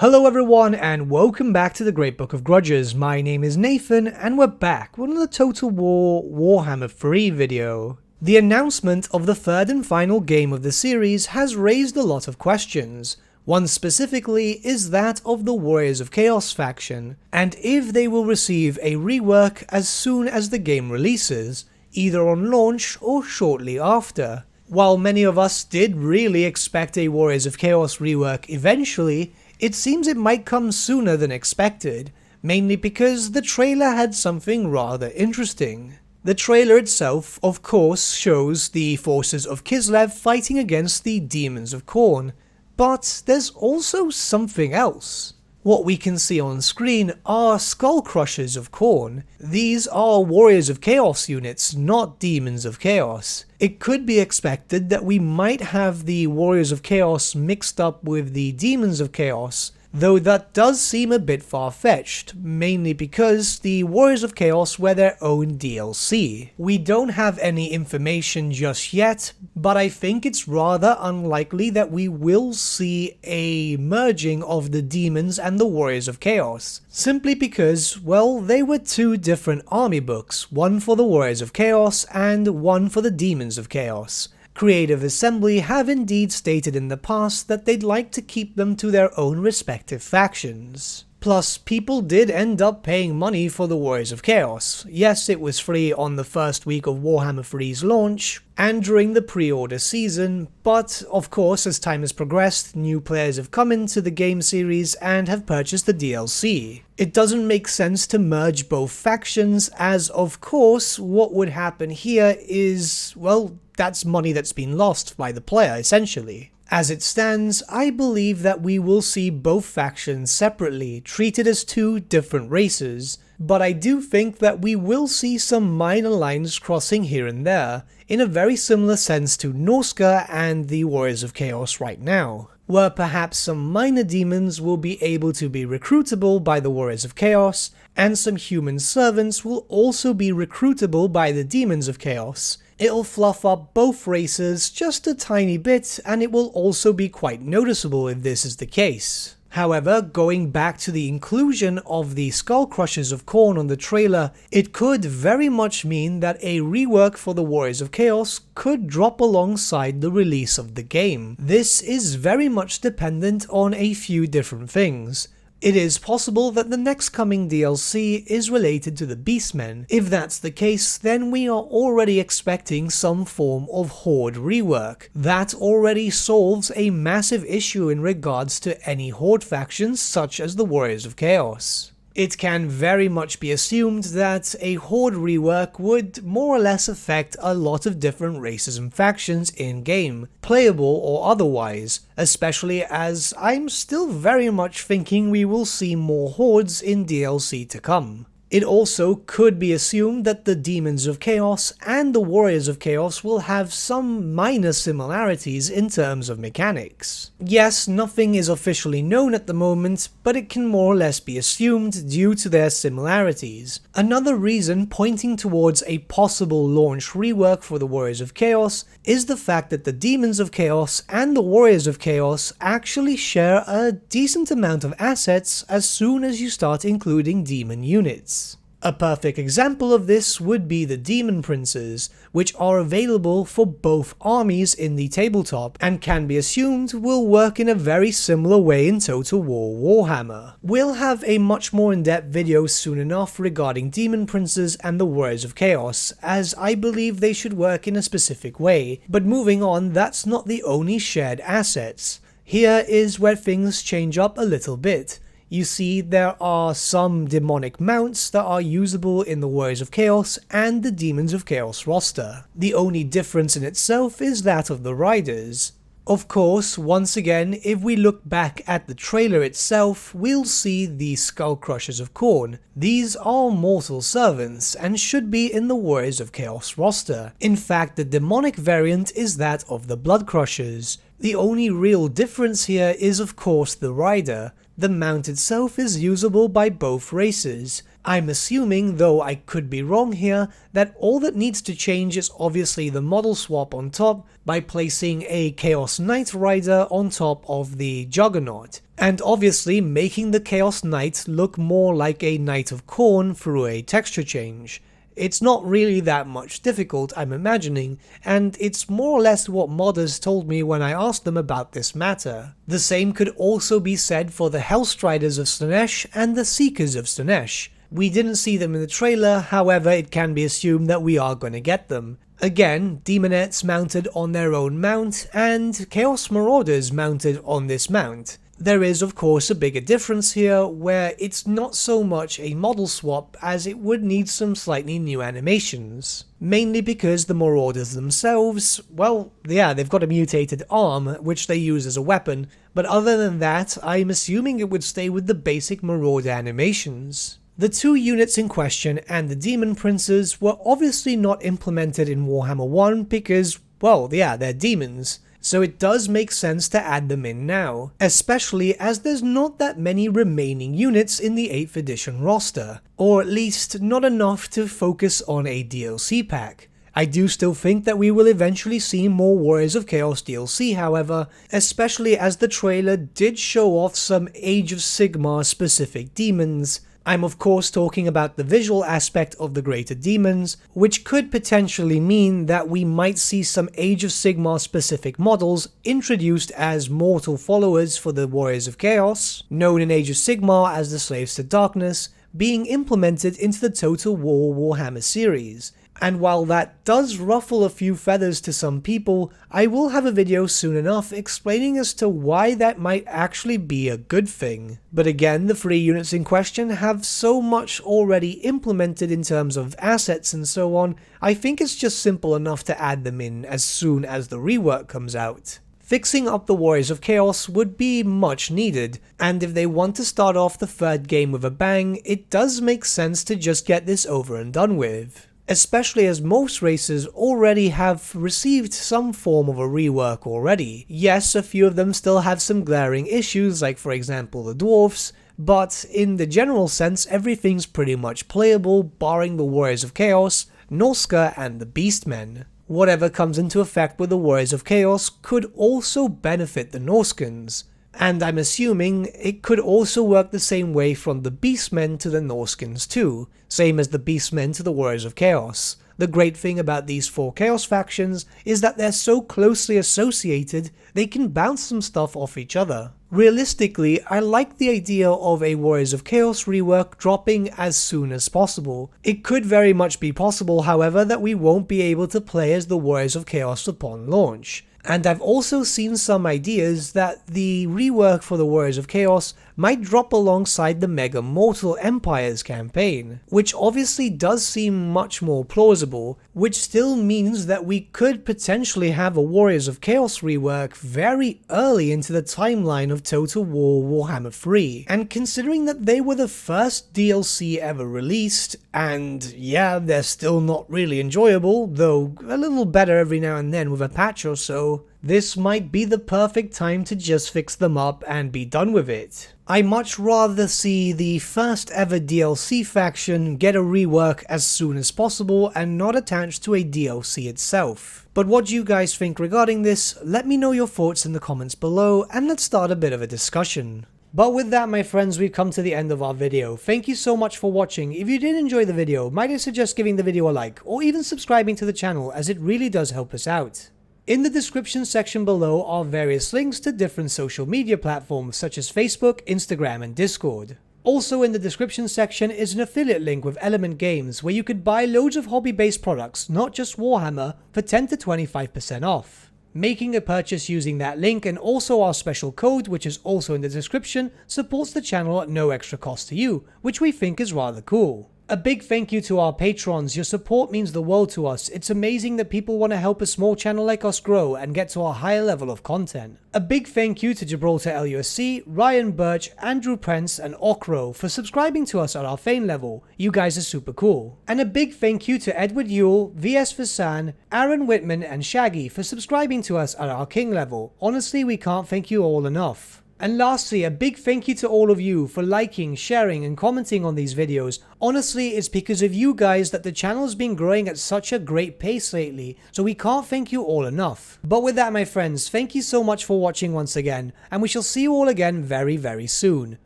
Hello everyone and welcome back to the Great Book of Grudges. My name is Nathan and we're back with another Total War Warhammer 3 video. The announcement of the third and final game of the series has raised a lot of questions. One specifically is that of the Warriors of Chaos faction, and if they will receive a rework as soon as the game releases, either on launch or shortly after. While many of us did really expect a Warriors of Chaos rework eventually, it seems it might come sooner than expected, mainly because the trailer had something rather interesting. The trailer itself, of course, shows the forces of Kislev fighting against the Demons of Khorne, but there's also something else. What we can see on screen are Skull Crushers of Khorne. These are Warriors of Chaos units, not Demons of Chaos. It could be expected that we might have the Warriors of Chaos mixed up with the Demons of Chaos, though that does seem a bit far-fetched, mainly because the Warriors of Chaos were their own DLC. We don't have any information just yet, but I think it's rather unlikely that we will see a merging of the Demons and the Warriors of Chaos, simply because, well, they were two different army books, one for the Warriors of Chaos and one for the Demons of Chaos. Creative Assembly have indeed stated in the past that they'd like to keep them to their own respective factions. Plus, people did end up paying money for the Warriors of Chaos. Yes, it was free on the first week of Warhammer 3's launch, and during the pre-order season, but of course as time has progressed, new players have come into the game series and have purchased the DLC. It doesn't make sense to merge both factions, as of course what would happen here is, well, that's money that's been lost by the player, essentially. As it stands, I believe that we will see both factions separately, treated as two different races, but I do think that we will see some minor lines crossing here and there, in a very similar sense to Norska and the Warriors of Chaos right now, where perhaps some minor demons will be able to be recruitable by the Warriors of Chaos, and some human servants will also be recruitable by the Demons of Chaos. It'll fluff up both races just a tiny bit, and it will also be quite noticeable if this is the case. However, going back to the inclusion of the Skull Crushers of Khorne on the trailer, it could very much mean that a rework for the Warriors of Chaos could drop alongside the release of the game. This is very much dependent on a few different things. It is possible that the next coming DLC is related to the Beastmen. If that's the case, then we are already expecting some form of Horde rework. That already solves a massive issue in regards to any Horde factions such as the Warriors of Chaos. It can very much be assumed that a Horde rework would more or less affect a lot of different races and factions in-game, playable or otherwise, especially as I'm still very much thinking we will see more Hordes in DLC to come. It also could be assumed that the Demons of Chaos and the Warriors of Chaos will have some minor similarities in terms of mechanics. Yes, nothing is officially known at the moment, but it can more or less be assumed due to their similarities. Another reason pointing towards a possible launch rework for the Warriors of Chaos is the fact that the Demons of Chaos and the Warriors of Chaos actually share a decent amount of assets as soon as you start including demon units. A perfect example of this would be the Demon Princes, which are available for both armies in the tabletop, and can be assumed will work in a very similar way in Total War Warhammer. We'll have a much more in-depth video soon enough regarding Demon Princes and the Warriors of Chaos, as I believe they should work in a specific way, but moving on, that's not the only shared assets. Here is where things change up a little bit. You see, there are some demonic mounts that are usable in the Warriors of Chaos and the Demons of Chaos roster. The only difference in itself is that of the riders. Of course, once again, if we look back at the trailer itself, we'll see the Skull Crushers of Khorne. These are mortal servants and should be in the Warriors of Chaos roster. In fact, the demonic variant is that of the Blood Crushers. The only real difference here is of course the rider. The mount itself is usable by both races. I'm assuming, though I could be wrong here, that all that needs to change is obviously the model swap on top by placing a Chaos Knight Rider on top of the Juggernaut, and obviously making the Chaos Knight look more like a Knight of Khorne through a texture change. It's not really that much difficult, I'm imagining, and it's more or less what modders told me when I asked them about this matter. The same could also be said for the Hellstriders of Slaanesh and the Seekers of Slaanesh. We didn't see them in the trailer, however it can be assumed that we are going to get them. Again, Demonettes mounted on their own mount, and Chaos Marauders mounted on this mount. There is of course a bigger difference here, where it's not so much a model swap as it would need some slightly new animations. Mainly because the Marauders themselves, well, yeah, they've got a mutated arm, which they use as a weapon, but other than that, I'm assuming it would stay with the basic Marauder animations. The two units in question and the Demon Princes were obviously not implemented in Warhammer 1 because, well, yeah, they're demons. So it does make sense to add them in now, especially as there's not that many remaining units in the 8th edition roster, or at least not enough to focus on a DLC pack. I do still think that we will eventually see more Warriors of Chaos DLC however, especially as the trailer did show off some Age of Sigmar specific demons. I'm of course talking about the visual aspect of the greater demons, which could potentially mean that we might see some Age of Sigmar specific models introduced as mortal followers for the Warriors of Chaos, known in Age of Sigmar as the Slaves to Darkness, being implemented into the Total War Warhammer series. And while that does ruffle a few feathers to some people, I will have a video soon enough explaining as to why that might actually be a good thing. But again, the 3 units in question have so much already implemented in terms of assets and so on, I think it's just simple enough to add them in as soon as the rework comes out. Fixing up the Warriors of Chaos would be much needed, and if they want to start off the 3rd game with a bang, it does make sense to just get this over and done with. Especially as most races already have received some form of a rework already. Yes, a few of them still have some glaring issues, like for example the dwarfs, but in the general sense everything's pretty much playable barring the Warriors of Chaos, Norsca and the Beastmen. Whatever comes into effect with the Warriors of Chaos could also benefit the Norskans. And I'm assuming it could also work the same way from the Beastmen to the Norskans too, same as the Beastmen to the Warriors of Chaos. The great thing about these 4 Chaos factions is that they're so closely associated, they can bounce some stuff off each other. Realistically, I like the idea of a Warriors of Chaos rework dropping as soon as possible. It could very much be possible, however, that we won't be able to play as the Warriors of Chaos upon launch. And I've also seen some ideas that the rework for the Warriors of Chaos might drop alongside the Mega Mortal Empires campaign, which obviously does seem much more plausible, which still means that we could potentially have a Warriors of Chaos rework very early into the timeline of Total War Warhammer 3, and considering that they were the first DLC ever released, and yeah, they're still not really enjoyable, though a little better every now and then with a patch or so, this might be the perfect time to just fix them up and be done with it. I much rather see the first ever DLC faction get a rework as soon as possible and not attached to a DLC itself. But what do you guys think regarding this? Let me know your thoughts in the comments below and let's start a bit of a discussion. But with that, my friends, we've come to the end of our video. Thank you so much for watching. If you did enjoy the video, might I suggest giving the video a like or even subscribing to the channel, as it really does help us out. In the description section below are various links to different social media platforms such as Facebook, Instagram and Discord. Also in the description section is an affiliate link with Element Games where you could buy loads of hobby-based products, not just Warhammer, for 10 to 25% off. Making a purchase using that link and also our special code, which is also in the description, supports the channel at no extra cost to you, which we think is rather cool. A big thank you to our patrons. Your support means the world to us. It's amazing that people want to help a small channel like us grow and get to a higher level of content. A big thank you to Gibraltar LUSC, Ryan Bertsche, Andrew Prince and Okro for subscribing to us at our Fane level. You guys are super cool. And a big thank you to Edward Yule, VS Vasan, Aaron Whitman and Shaggy for subscribing to us at our King level. Honestly, we can't thank you all enough. And lastly, a big thank you to all of you for liking, sharing and commenting on these videos. Honestly, it's because of you guys that the channel has been growing at such a great pace lately, so we can't thank you all enough. But with that, my friends, thank you so much for watching once again, and we shall see you all again very, very soon.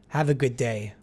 Have a good day.